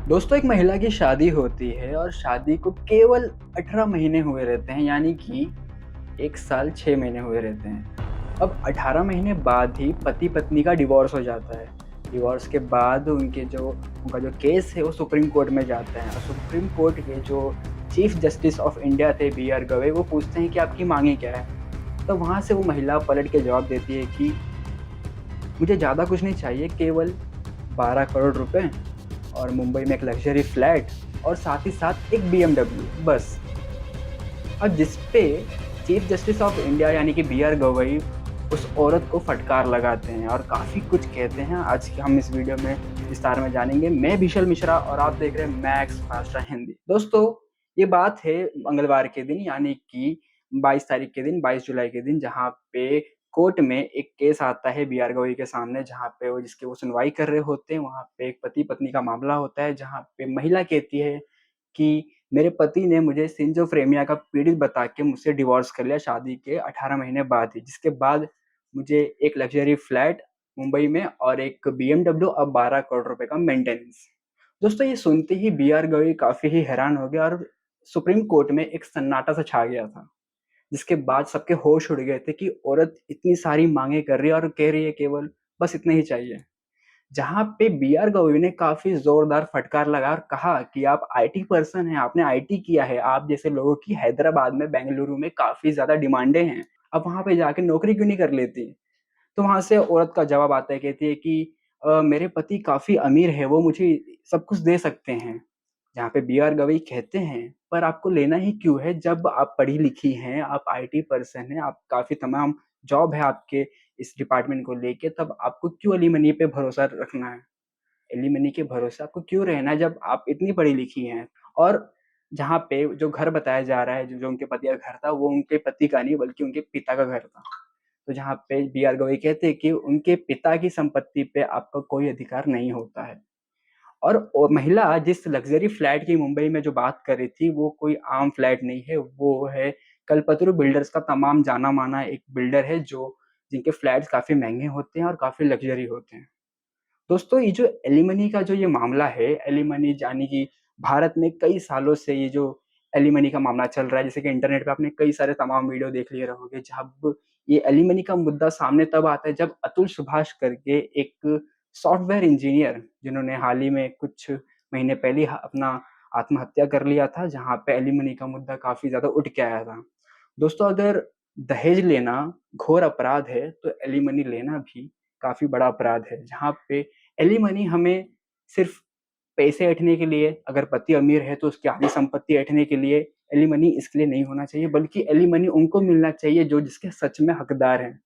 दोस्तों एक महिला की शादी होती है और शादी को केवल 18 महीने हुए रहते हैं, यानी कि 1 साल 6 महीने हुए रहते हैं। अब 18 महीने बाद ही पति-पत्नी का डिवोर्स हो जाता है। डिवोर्स के बाद उनका जो केस है वो सुप्रीम कोर्ट में जाता है और सुप्रीम कोर्ट के जो चीफ जस्टिस ऑफ इंडिया थे बी आर गवई, वो पूछते हैं कि आपकी माँगें क्या हैं? तो वहाँ से वो महिला पलट के जवाब देती है कि मुझे ज़्यादा कुछ नहीं चाहिए, केवल 12 करोड़ रुपए और मुंबई में एक लग्ज़री फ्लैट और साथ ही साथ एक बीएमडब्ल्यू बस। और जिस पे चीफ जस्टिस ऑफ इंडिया यानी कि बी आर गवई उस औरत को फटकार लगाते हैं और काफ़ी कुछ कहते हैं। आज के हम इस वीडियो में विस्तार में जानेंगे। मैं विशाल मिश्रा और आप देख रहे हैं मैक्स फास्टा हिंदी। दोस्तों, ये बात है मंगलवार के दिन, यानी कि 22 तारीख के दिन, 22 जुलाई के दिन, जहाँ पे कोर्ट में एक केस आता है बी आर गवई के सामने, जहाँ पे वो सुनवाई कर रहे होते हैं। वहाँ पे एक पति-पत्नी का मामला होता है, जहाँ पे महिला कहती है कि मेरे पति ने मुझे सिज़ोफ्रेनिया का पीड़ित बता के मुझसे डिवोर्स कर लिया शादी के 18 महीने बाद ही, जिसके बाद मुझे एक लग्ज़री फ्लैट मुंबई में और एक बीएमडब्ल्यू और 12 करोड़ रुपए का मेंटेनेंस। दोस्तों, ये सुनते ही बी आर गवई काफ़ी ही हैरान हो गया और सुप्रीम कोर्ट में एक सन्नाटा सा छा गया था। जिसके बाद सबके होश उड़ गए थे कि औरत इतनी सारी माँगें कर रही है और कह रही है केवल बस इतना ही चाहिए। जहाँ पे बी आर गवई ने काफ़ी ज़ोरदार फटकार लगाया और कहा कि आप आईटी पर्सन हैं, आपने आईटी किया है, आप जैसे लोगों की हैदराबाद में, बेंगलुरु में काफ़ी ज़्यादा डिमांडें हैं, आप वहाँ पे जाके नौकरी क्यों नहीं कर लेती? तो वहाँ से औरत का जवाब आता है, कहती है कि मेरे पति काफ़ी अमीर है, वो मुझे सब कुछ दे सकते हैं। जहाँ पे बी आर गवई कहते हैं, पर आपको लेना ही क्यों है जब आप पढ़ी-लिखी हैं, आप आईटी पर्सन हैं, आप काफ़ी तमाम जॉब है आपके इस डिपार्टमेंट को लेके, तब आपको क्यों एलिमनी पे भरोसा रखना है? एलिमनी के भरोसे आपको क्यों रहना है जब आप इतनी पढ़ी-लिखी हैं? और जहाँ पे जो घर बताया जा रहा है, जो जो उनके पति का घर था, वो उनके पति का नहीं बल्कि उनके पिता का घर था। तो जहाँ पे बी आर गवई कहते हैं कि उनके पिता की संपत्ति पे आपका कोई अधिकार नहीं होता है। और महिला जिस लग्ज़री फ्लैट की मुंबई में जो बात कर रही थी, वो कोई आम फ्लैट नहीं है, वो है कल्पतरु बिल्डर्स का तमाम जाना-माना एक बिल्डर है, जो जिनके फ्लैट्स काफ़ी महँगे होते हैं और काफ़ी लग्ज़री होते हैं। दोस्तों, ये जो एलिमनी का जो ये मामला है, एलिमनी यानी कि भारत में कई सालों से ये जो एलिमनी का मामला चल रहा है, जैसे कि इंटरनेट पे आपने कई सारे तमाम वीडियो देख लिए रहोगे, जब ये एलिमनी का मुद्दा सामने तब आता है जब अतुल सुभाष करके एक सॉफ्टवेयर इंजीनियर, जिन्होंने हाल ही में कुछ महीने पहले ही अपना आत्महत्या कर लिया था, जहाँ पे एलिमनी का मुद्दा काफ़ी ज़्यादा उठ के आया था। दोस्तों, अगर दहेज लेना घोर अपराध है, तो एलिमनी लेना भी काफ़ी बड़ा अपराध है, जहाँ पे एलिमनी हमें सिर्फ़ पैसे ऐंठने के लिए, अगर पति अमीर है तो उसकी आधी संपत्ति ऐंठने के लिए एलिमनी इसके लिए नहीं होना चाहिए, बल्कि एलिमनी उनको मिलना चाहिए जो जिसके सच में हकदार हैं।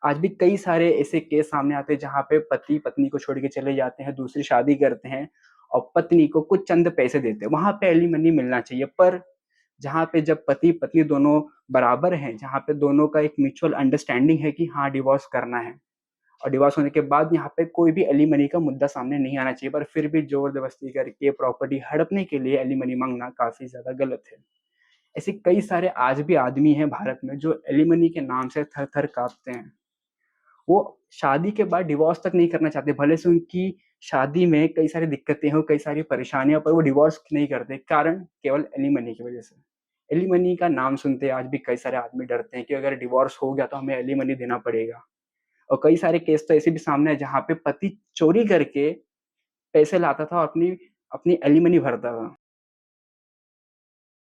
आज भी कई सारे ऐसे केस सामने आते हैं जहाँ पे पति पत्नी को छोड़ के चले जाते हैं, दूसरी शादी करते हैं और पत्नी को कुछ चंद पैसे देते हैं, वहाँ पे एलिमनी मिलना चाहिए। पर जहाँ पे जब पति-पत्नी दोनों बराबर हैं, जहाँ पे दोनों का एक म्यूचुअल अंडरस्टैंडिंग है कि हाँ, डिवोर्स करना है और डिवोर्स होने के बाद यहाँ पे कोई भी एलिमनी का मुद्दा सामने नहीं आना चाहिए, पर फिर भी ज़बरदस्ती करके प्रॉपर्टी हड़पने के लिए एलिमनी माँगना काफ़ी ज़्यादा गलत है। ऐसे कई सारे आज भी आदमी हैं भारत में जो एलिमनी के नाम से थर-थर काँपते हैं। वो शादी के बाद डिवोर्स तक नहीं करना चाहते, भले से उनकी शादी में कई सारी दिक्कतें हों, कई सारी परेशानियाँ, पर वो डिवोर्स नहीं करते, कारण केवल एलिमनी की वजह से। एलिमनी का नाम सुनते आज भी कई सारे आदमी डरते हैं कि अगर डिवोर्स हो गया तो हमें एलिमनी देना पड़ेगा। और कई सारे केस तो ऐसे भी सामने हैं जहाँ पे पति चोरी करके पैसे लाता था और अपनी अपनी एलिमनी भरता था।